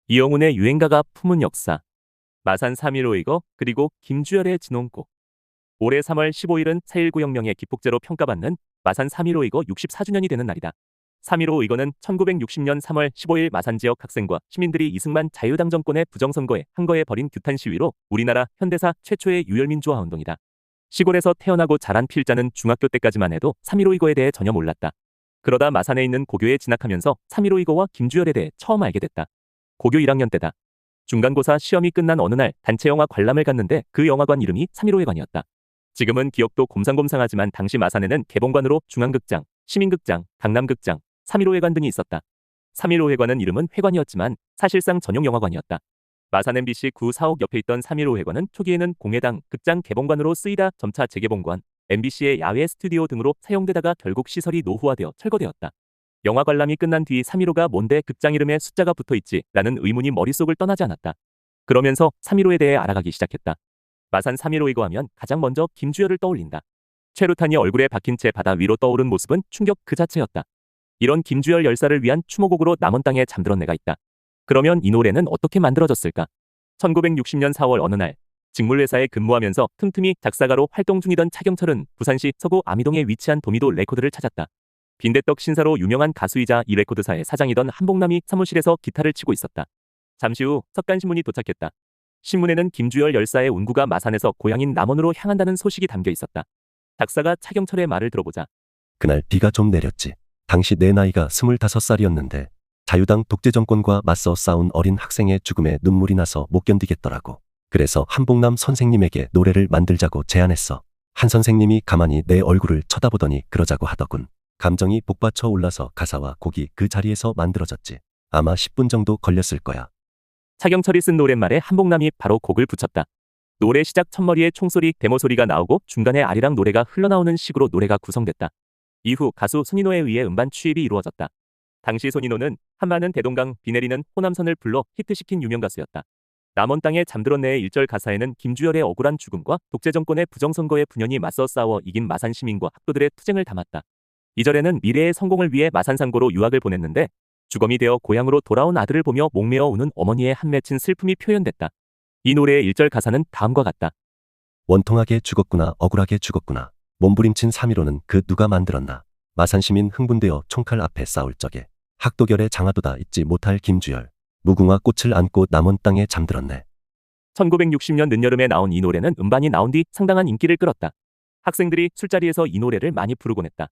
이영훈의 유행가가 품은 역사, 마산 3.15 그리고 김주열의 진홍곡. 올해 3월 15일은 4.19 혁명의 기폭제로 평가받는 마산 3.15 64주년이 되는 날이다. 3.15 의거는 1960년 3월 15일 마산 지역 학생과 시민들이 이승만 자유당 정권의 부정선거에 한거에 벌인 규탄 시위로 우리나라 현대사 최초의 유혈민주화 운동이다. 시골에서 태어나고 자란 필자는 중학교 때까지만 해도 3.15 의거에 대해 전혀 몰랐다. 그러다 마산에 있는 고교에 진학하면서 3.15 의거와 김주열에 대해 처음 알게 됐다. 고교 1학년 때다. 중간고사 시험이 끝난 어느 날 단체 영화 관람을 갔는데 그 영화관 이름이 3.15회관이었다. 지금은 기억도 곰상곰상하지만 당시 마산에는 개봉관으로 중앙극장, 시민극장, 강남극장, 3.15회관 등이 있었다. 3.15회관은 이름은 회관이었지만 사실상 전용 영화관이었다. 마산 MBC 945역 옆에 있던 3.15회관은 초기에는 공회당, 극장 개봉관으로 쓰이다 점차 재개봉관, MBC의 야외 스튜디오 등으로 사용되다가 결국 시설이 노후화되어 철거되었다. 영화 관람이 끝난 뒤 3.15가 뭔데 극장 이름에 숫자가 붙어있지? 라는 의문이 머릿속을 떠나지 않았다. 그러면서 3.15에 대해 알아가기 시작했다. 마산 3.15 이거 하면 가장 먼저 김주열을 떠올린다. 최루탄이 얼굴에 박힌 채 바다 위로 떠오른 모습은 충격 그 자체였다. 이런 김주열 열사를 위한 추모곡으로 남원 땅에 잠들었 내가 있다. 그러면 이 노래는 어떻게 만들어졌을까? 1960년 4월 어느 날 직물회사에 근무하면서 틈틈이 작사가로 활동 중이던 차경철은 부산시 서구 아미동에 위치한 도미도 레코드를 찾았다. 빈대떡 신사로 유명한 가수이자 이 레코드사의 사장이던 한복남이 사무실에서 기타를 치고 있었다. 잠시 후 석간신문이 도착했다. 신문에는 김주열 열사의 운구가 마산에서 고향인 남원으로 향한다는 소식이 담겨 있었다. 작사가 차경철의 말을 들어보자. 그날 비가 좀 내렸지. 당시 내 나이가 25살이었는데 자유당 독재 정권과 맞서 싸운 어린 학생의 죽음에 눈물이 나서 못 견디겠더라고. 그래서 한복남 선생님에게 노래를 만들자고 제안했어. 한 선생님이 가만히 내 얼굴을 쳐다보더니 그러자고 하더군. 감정이 복받쳐 올라서 가사와 곡이 그 자리에서 만들어졌지. 아마 10분 정도 걸렸을 거야. 차경철이 쓴 노랫말에 한복남이 바로 곡을 붙였다. 노래 시작 첫머리에 총소리, 데모 소리가 나오고 중간에 아리랑 노래가 흘러나오는 식으로 노래가 구성됐다. 이후 가수 손인호에 의해 음반 취입이 이루어졌다. 당시 손인호는 한마는 대동강, 비 내리는 호남선을 불러 히트시킨 유명 가수였다. 남원 땅에 잠들었네의 1절 가사에는 김주열의 억울한 죽음과 독재 정권의 부정선거에 분연히 맞서 싸워 이긴 마산 시민과 학도들의 투쟁을 담았다. 2절에는 미래의 성공을 위해 마산상고로 유학을 보냈는데 주검이 되어 고향으로 돌아온 아들을 보며 목매어 우는 어머니의 한 맺힌 슬픔이 표현됐다. 이 노래의 1절 가사는 다음과 같다. 원통하게 죽었구나, 억울하게 죽었구나. 몸부림친 3.15는 그 누가 만들었나. 마산 시민 흥분되어 총칼 앞에 싸울 적에 학도결의 장하도다 잊지 못할 김주열. 무궁화 꽃을 안고 남원 땅에 잠들었네. 1960년 늦여름에 나온 이 노래는 음반이 나온 뒤 상당한 인기를 끌었다. 학생들이 술자리에서 이 노래를 많이 부르곤 했다.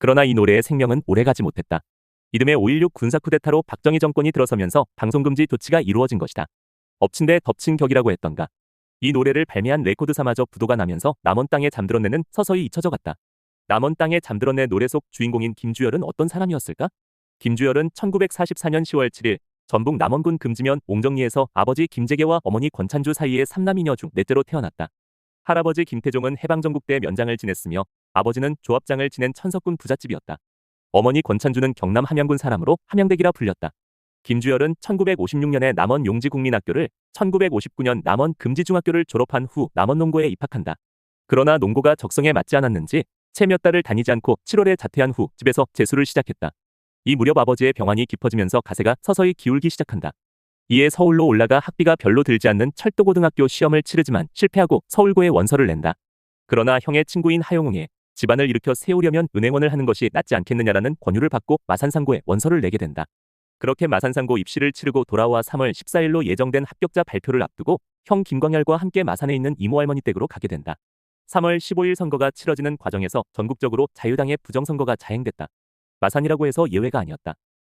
그러나 이 노래의 생명은 오래가지 못했다. 이듬해 5.16 군사 쿠데타로 박정희 정권이 들어서면서 방송금지 조치가 이루어진 것이다. 엎친 데 덮친 격이라고 했던가. 이 노래를 발매한 레코드사마저 부도가 나면서 남원 땅에 잠들었네는 서서히 잊혀져 갔다. 남원 땅에 잠들었네 노래 속 주인공인 김주열은 어떤 사람이었을까? 김주열은 1944년 10월 7일 전북 남원군 금지면 옹정리에서 아버지 김재계와 어머니 권찬주 사이의 3남이녀 중 넷째로 태어났다. 할아버지 김태종은 해방전국 때 면장을 지냈으며 아버지는 조합장을 지낸 천석군 부잣집이었다. 어머니 권찬주는 경남 함양군 사람으로 함양대기라 불렸다. 김주열은 1956년에 남원 용지국민학교를 1959년 남원 금지중학교를 졸업한 후 남원농고에 입학한다. 그러나 농고가 적성에 맞지 않았는지 채 몇 달을 다니지 않고 7월에 자퇴한 후 집에서 재수를 시작했다. 이 무렵 아버지의 병환이 깊어지면서 가세가 서서히 기울기 시작한다. 이에 서울로 올라가 학비가 별로 들지 않는 철도고등학교 시험을 치르지만 실패하고 서울고에 원서를 낸다. 그러나 형의 친구인 하용웅에 집안을 일으켜 세우려면 은행원을 하는 것이 낫지 않겠느냐라는 권유를 받고 마산상고에 원서를 내게 된다. 그렇게 마산상고 입시를 치르고 돌아와 3월 14일로 예정된 합격자 발표를 앞두고 형 김광열과 함께 마산에 있는 이모 할머니 댁으로 가게 된다. 3월 15일 선거가 치러지는 과정에서 전국적으로 자유당의 부정선거가 자행됐다. 마산이라고 해서 예외가 아니었다.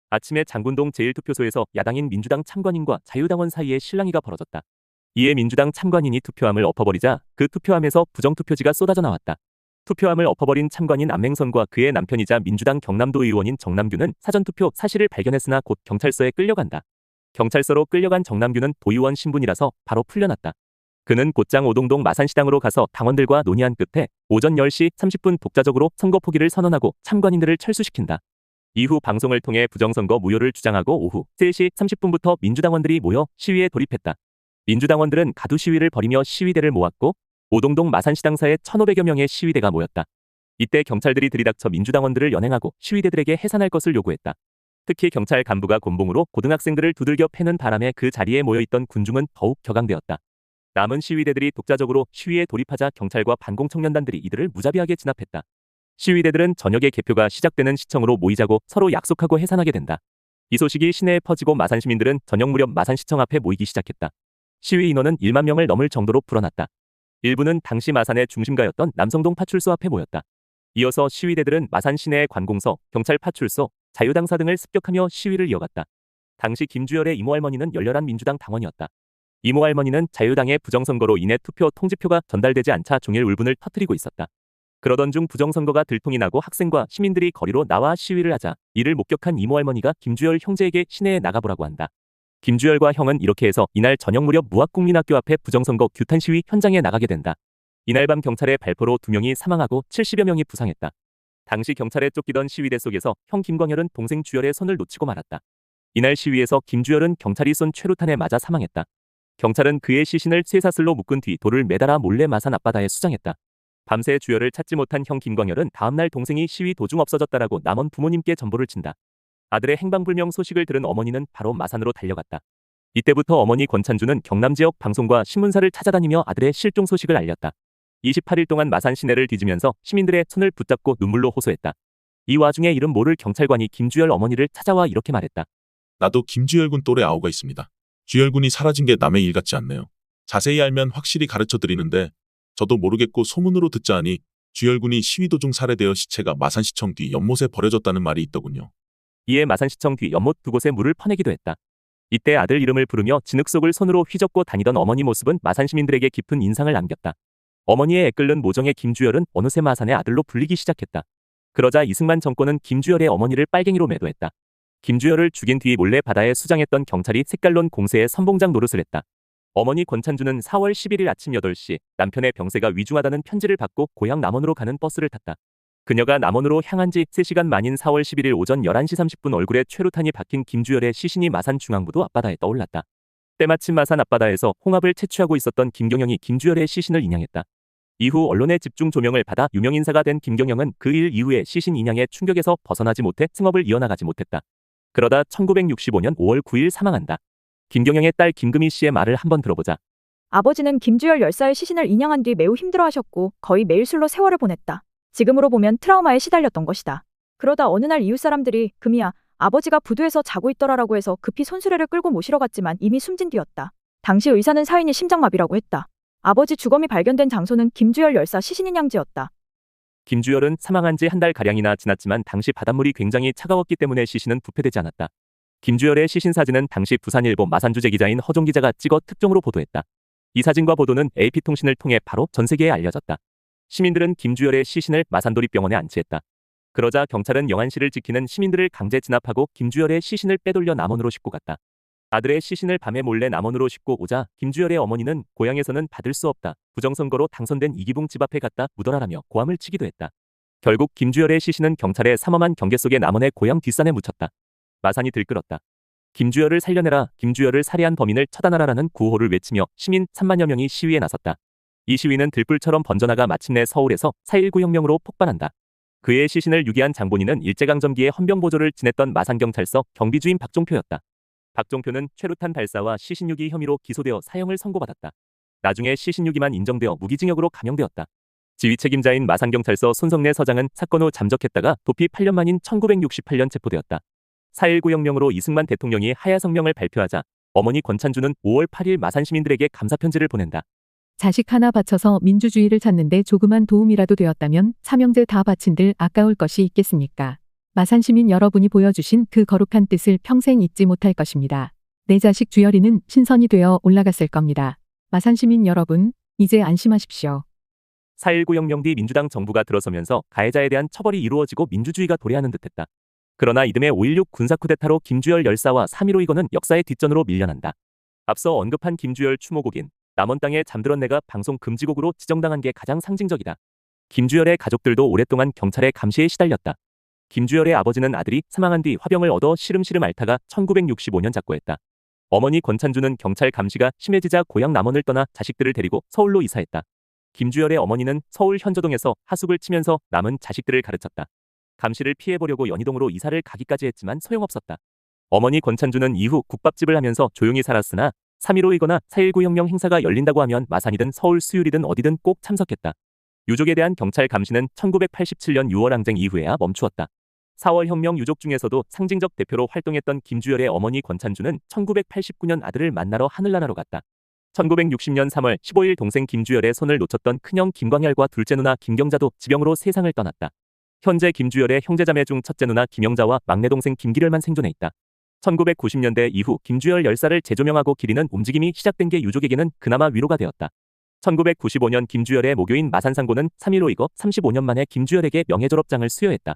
아침에 장군동 제1투표소에서 야당인 민주당 참관인과 자유당원 사이에 실랑이가 벌어졌다. 이에 민주당 참관인이 투표함을 엎어버리자 그 투표함에서 부정투표지가 쏟아져 나왔다. 투표함을 엎어버린 참관인 안맹선과 그의 남편이자 민주당 경남도 의원인 정남규는 사전투표 사실을 발견했으나 곧 경찰서에 끌려간다. 경찰서로 끌려간 정남규는 도의원 신분이라서 바로 풀려났다. 그는 곧장 오동동 마산시당으로 가서 당원들과 논의한 끝에 오전 10시 30분 독자적으로 선거 포기를 선언하고 참관인들을 철수시킨다. 이후 방송을 통해 부정선거 무효를 주장하고 오후 3시 30분부터 민주당원들이 모여 시위에 돌입했다. 민주당원들은 가두 시위를 벌이며 시위대를 모았고 오동동 마산시당사에 1,500여 명의 시위대가 모였다. 이때 경찰들이 들이닥쳐 민주당원들을 연행하고 시위대들에게 해산할 것을 요구했다. 특히 경찰 간부가 곤봉으로 고등학생들을 두들겨 패는 바람에 그 자리에 모여있던 군중은 더욱 격앙되었다. 남은 시위대들이 독자적으로 시위에 돌입하자 경찰과 반공청년단들이 이들을 무자비하게 진압했다. 시위대들은 저녁에 개표가 시작되는 시청으로 모이자고 서로 약속하고 해산하게 된다. 이 소식이 시내에 퍼지고 마산 시민들은 저녁 무렵 마산시청 앞에 모이기 시작했다. 시위 인원은 1만 명을 넘을 정도로 불어났다. 일부는 당시 마산의 중심가였던 남성동 파출소 앞에 모였다. 이어서 시위대들은 마산 시내의 관공서, 경찰 파출소, 자유당사 등을 습격하며 시위를 이어갔다. 당시 김주열의 이모 할머니는 열렬한 민주당 당원이었다. 이모 할머니는 자유당의 부정선거로 인해 투표 통지표가 전달되지 않자 종일 울분을 터뜨리고 있었다. 그러던 중 부정선거가 들통이 나고 학생과 시민들이 거리로 나와 시위를 하자 이를 목격한 이모 할머니가 김주열 형제에게 시내에 나가보라고 한다. 김주열과 형은 이렇게 해서 이날 저녁 무렵 무학국민학교 앞에 부정선거 규탄 시위 현장에 나가게 된다. 이날 밤 경찰의 발포로 2명이 사망하고 70여 명이 부상했다. 당시 경찰에 쫓기던 시위대 속에서 형 김광열은 동생 주열의 손을 놓치고 말았다. 이날 시위에서 김주열은 경찰이 쏜 최루탄에 맞아 사망했다. 경찰은 그의 시신을 쇠사슬로 묶은 뒤 돌을 매달아 몰래 마산 앞바다에 수장했다. 밤새 주열을 찾지 못한 형 김광열은 다음날 동생이 시위 도중 없어졌다라고 남원 부모님께 전보를 친다. 아들의 행방불명 소식을 들은 어머니는 바로 마산으로 달려갔다. 이때부터 어머니 권찬주는 경남 지역 방송과 신문사를 찾아다니며 아들의 실종 소식을 알렸다. 28일 동안 마산 시내를 뒤지면서 시민들의 손을 붙잡고 눈물로 호소했다. 이 와중에 이름 모를 경찰관이 김주열 어머니를 찾아와 이렇게 말했다. 나도 김주열 군 또래 아우가 있습니다. 주열 군이 사라진 게 남의 일 같지 않네요. 자세히 알면 확실히 가르쳐 드리는데 저도 모르겠고 소문으로 듣자 하니 주열 군이 시위 도중 살해되어 시체가 마산시청 뒤 연못에 버려졌다는 말이 있더군요. 이에 마산시청 뒤 연못 두 곳에 물을 퍼내기도 했다. 이때 아들 이름을 부르며 진흙 속을 손으로 휘젓고 다니던 어머니 모습은 마산 시민들에게 깊은 인상을 남겼다. 어머니의 애끓는 모정의 김주열은 어느새 마산의 아들로 불리기 시작했다. 그러자 이승만 정권은 김주열의 어머니를 빨갱이로 매도했다. 김주열을 죽인 뒤 몰래 바다에 수장했던 경찰이 색깔론 공세에 선봉장 노릇을 했다. 어머니 권찬주는 4월 11일 아침 8시 남편의 병세가 위중하다는 편지를 받고 고향 남원으로 가는 버스를 탔다. 그녀가 남원으로 향한 지 3시간 만인 4월 11일 오전 11시 30분 얼굴에 최루탄이 박힌 김주열의 시신이 마산 중앙부두 앞바다에 떠올랐다. 때마침 마산 앞바다에서 홍합을 채취하고 있었던 김경영이 김주열의 시신을 인양했다. 이후 언론의 집중 조명을 받아 유명인사가 된 김경영은 그 일 이후에 시신 인양의 충격에서 벗어나지 못해 승업을 이어나가지 못했다. 그러다 1965년 5월 9일 사망한다. 김경영의 딸 김금희 씨의 말을 한번 들어보자. 아버지는 김주열 열사의 시신을 인양한 뒤 매우 힘들어하셨고 거의 매일 술로 세월을 보냈다. 지금으로 보면 트라우마에 시달렸던 것이다. 그러다 어느 날 이웃 사람들이 금이야, 아버지가 부두에서 자고 있더라라고 해서 급히 손수레를 끌고 모시러 갔지만 이미 숨진 뒤였다. 당시 의사는 사인이 심장마비라고 했다. 아버지 주검이 발견된 장소는 김주열 열사 시신 인양지였다. 김주열은 사망한 지 한 달가량이나 지났지만 당시 바닷물이 굉장히 차가웠기 때문에 시신은 부패되지 않았다. 김주열의 시신 사진은 당시 부산일보 마산주재 기자인 허종 기자가 찍어 특종으로 보도했다. 이 사진과 보도는 AP통신을 통해 바로 전 세계에 알려졌다. 시민들은 김주열의 시신을 마산도립병원에 안치했다. 그러자 경찰은 영안시를 지키는 시민들을 강제 진압하고 김주열의 시신을 빼돌려 남원으로 싣고 갔다. 아들의 시신을 밤에 몰래 남원으로 싣고 오자 김주열의 어머니는 고향에서는 받을 수 없다. 부정선거로 당선된 이기붕 집 앞에 갖다 묻어라라며 고함을 치기도 했다. 결국 김주열의 시신은 경찰의 삼엄한 경계 속에 남원의 고향 뒷산에 묻혔다. 마산이 들끓었다. 김주열을 살려내라, 김주열을 살해한 범인을 처단하라라는 구호를 외치며 시민 3만여 명이 시위에 나섰다. 이 시위는 들불처럼 번져나가 마침내 서울에서 4.19 혁명으로 폭발한다. 그의 시신을 유기한 장본인은 일제강점기에 헌병보조를 지냈던 마산경찰서 경비주임 박종표였다. 박종표는 최루탄 발사와 시신 유기 혐의로 기소되어 사형을 선고받았다. 나중에 시신 유기만 인정되어 무기징역으로 감형되었다. 지휘 책임자인 마산경찰서 손성래 서장은 사건 후 잠적했다가 도피 8년 만인 1968년 체포되었다. 4.19 혁명으로 이승만 대통령이 하야성명을 발표하자 어머니 권찬주는 5월 8일 마산 시민들에게 감사편지를 보낸다. 자식 하나 바쳐서 민주주의를 찾는데 조그만 도움이라도 되었다면 삼형제 다 바친들 아까울 것이 있겠습니까? 마산 시민 여러분이 보여주신 그 거룩한 뜻을 평생 잊지 못할 것입니다. 내 자식 주열이는 신선이 되어 올라갔을 겁니다. 마산 시민 여러분, 이제 안심하십시오. 4.19 혁명 뒤 민주당 정부가 들어서면서 가해자에 대한 처벌이 이루어지고 민주주의가 도래하는 듯했다. 그러나 이듬해 5.16 군사 쿠데타로 김주열 열사와 3.15 이거는 역사의 뒷전으로 밀려난다. 앞서 언급한 김주열 추모곡인 남원 땅에 잠들었 내가 방송 금지곡으로 지정당한 게 가장 상징적이다. 김주열의 가족들도 오랫동안 경찰의 감시에 시달렸다. 김주열의 아버지는 아들이 사망한 뒤 화병을 얻어 시름시름 앓다가 1965년 작고했다. 어머니 권찬주는 경찰 감시가 심해지자 고향 남원을 떠나 자식들을 데리고 서울로 이사했다. 김주열의 어머니는 서울 현저동에서 하숙을 치면서 남은 자식들을 가르쳤다. 감시를 피해보려고 연희동으로 이사를 가기까지 했지만 소용없었다. 어머니 권찬주는 이후 국밥집을 하면서 조용히 살았으나 3.15이거나 4.19 혁명 행사가 열린다고 하면 마산이든 서울 수유리든 어디든 꼭 참석했다. 유족에 대한 경찰 감시는 1987년 6월 항쟁 이후에야 멈추었다. 4월 혁명 유족 중에서도 상징적 대표로 활동했던 김주열의 어머니 권찬주는 1989년 아들을 만나러 하늘나라로 갔다. 1960년 3월 15일 동생 김주열의 손을 놓쳤던 큰형 김광열과 둘째 누나 김경자도 지병으로 세상을 떠났다. 현재 김주열의 형제자매 중 첫째 누나 김영자와 막내 동생 김기렬만 생존해 있다. 1990년대 이후 김주열 열사를 재조명하고 기리는 움직임이 시작된 게 유족에게는 그나마 위로가 되었다. 1995년 김주열의 모교인 마산상고는 3.15이거 35년 만에 김주열에게 명예졸업장을 수여했다.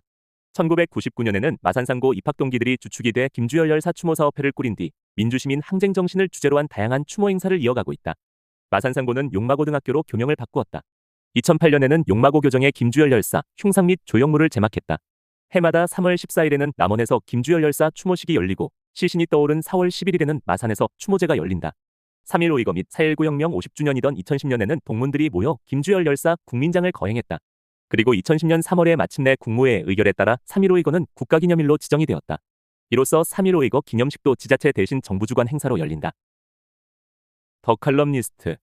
1999년에는 마산상고 입학 동기들이 주축이 돼 김주열 열사 추모 사업회를 꾸린 뒤 민주시민 항쟁 정신을 주제로 한 다양한 추모 행사를 이어가고 있다. 마산상고는 용마고등학교로 교명을 바꾸었다. 2008년에는 용마고 교정의 김주열 열사 흉상 및 조형물을 제막했다. 해마다 3월 14일에는 남원에서 김주열 열사 추모식이 열리고 시신이 떠오른 4월 11일에는 마산에서 추모제가 열린다. 3.15이거 및 4.19 혁명 50주년이던 2010년에는 동문들이 모여 김주열 열사 국민장을 거행했다. 그리고 2010년 3월에 마침내 국무회의 의결에 따라 3.15이거는 국가기념일로 지정이 되었다. 이로써 3.15이거 기념식도 지자체 대신 정부 주관 행사로 열린다. 더 칼럼니스트